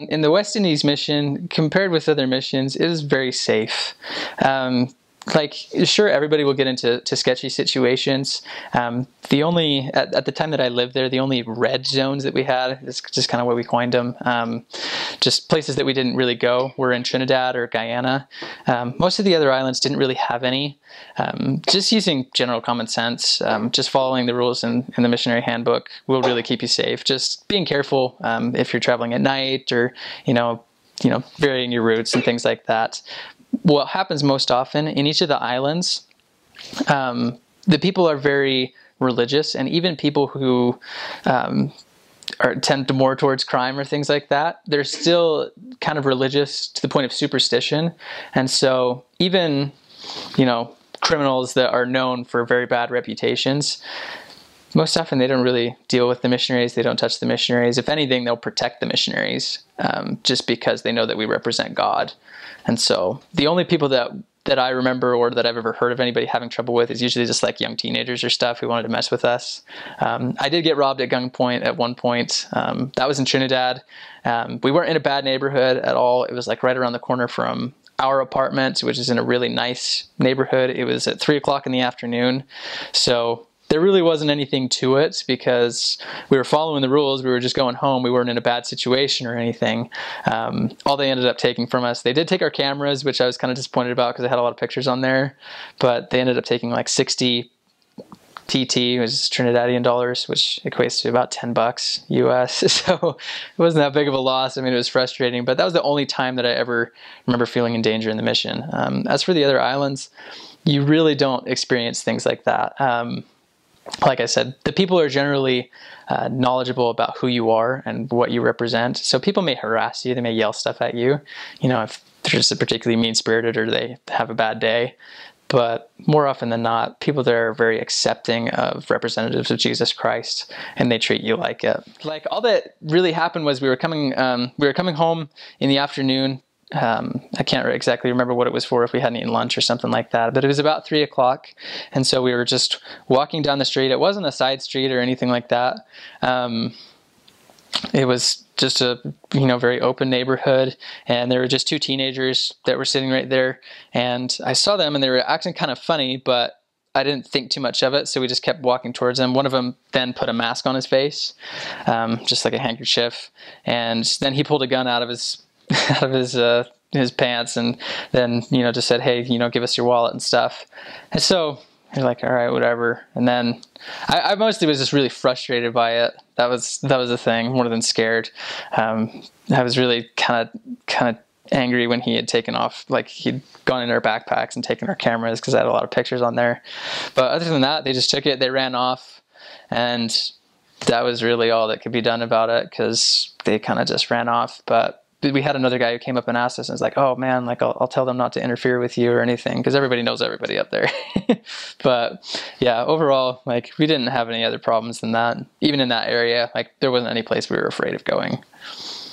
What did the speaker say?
In the West Indies mission, compared with other missions, it is very safe. Like, sure, everybody will get into sketchy situations. At the time that I lived there, the only red zones that we had, is just kind of what we coined them, just places that we didn't really go, were in Trinidad or Guyana. Most of the other islands didn't really have any. Just using general common sense, just following the rules in the missionary handbook will really keep you safe. Just being careful if you're traveling at night, or varying your routes and things like that. What happens most often in each of the islands, the people are very religious, and even people who tend to more towards crime or things like that, they're still kind of religious to the point of superstition. And so even, criminals that are known for very bad reputations, most often they don't really deal with the missionaries. They don't touch the missionaries. If anything, they'll protect the missionaries, just because they know that we represent God. And so the only people that I remember, or that I've ever heard of anybody having trouble with, is usually just like young teenagers or stuff who wanted to mess with us. I did get robbed at gunpoint at one point. That was in Trinidad. We weren't in a bad neighborhood at all. It was like right around the corner from our apartment, which is in a really nice neighborhood. It was at 3 o'clock in the afternoon. So there really wasn't anything to it, because we were following the rules. We were just going home. We weren't in a bad situation or anything. All they ended up taking from us, they did take our cameras, which I was kind of disappointed about because I had a lot of pictures on there, but they ended up taking like 60 TT, which is Trinidadian dollars, which equates to about $10 US. So it wasn't that big of a loss. I mean, it was frustrating, but that was the only time that I ever remember feeling in danger in the mission. As for the other islands, you really don't experience things like that. Like I said, the people are generally knowledgeable about who you are and what you represent. So people may harass you, they may yell stuff at you, if they're just particularly mean-spirited or they have a bad day. But more often than not, people there are very accepting of representatives of Jesus Christ, and they treat you like it. Like, all that really happened was we were coming home in the afternoon. I can't exactly remember what it was for, if we hadn't eaten lunch or something like that, but it was about 3 o'clock. And so we were just walking down the street. It wasn't a side street or anything like that. It was just a, very open neighborhood, and there were just two teenagers that were sitting right there. And I saw them, and they were acting kind of funny, but I didn't think too much of it, so we just kept walking towards them. One of them then put a mask on his face, just like a handkerchief, and then he pulled a gun out of his his pants, and then just said, "Hey, give us your wallet and stuff." And so you're like, "All right, whatever." And then I mostly was just really frustrated by it. That was the thing, more than scared. I was really kind of angry when he had taken off, like he'd gone in our backpacks and taken our cameras, because I had a lot of pictures on there. But other than that, they just took it, they ran off, and that was really all that could be done about it, because they kind of just ran off. But we had another guy who came up and asked us, and was like, "Oh man, like I'll tell them not to interfere with you or anything," because everybody knows everybody up there. But yeah, overall, like, we didn't have any other problems than that. Even in that area, like, there wasn't any place we were afraid of going.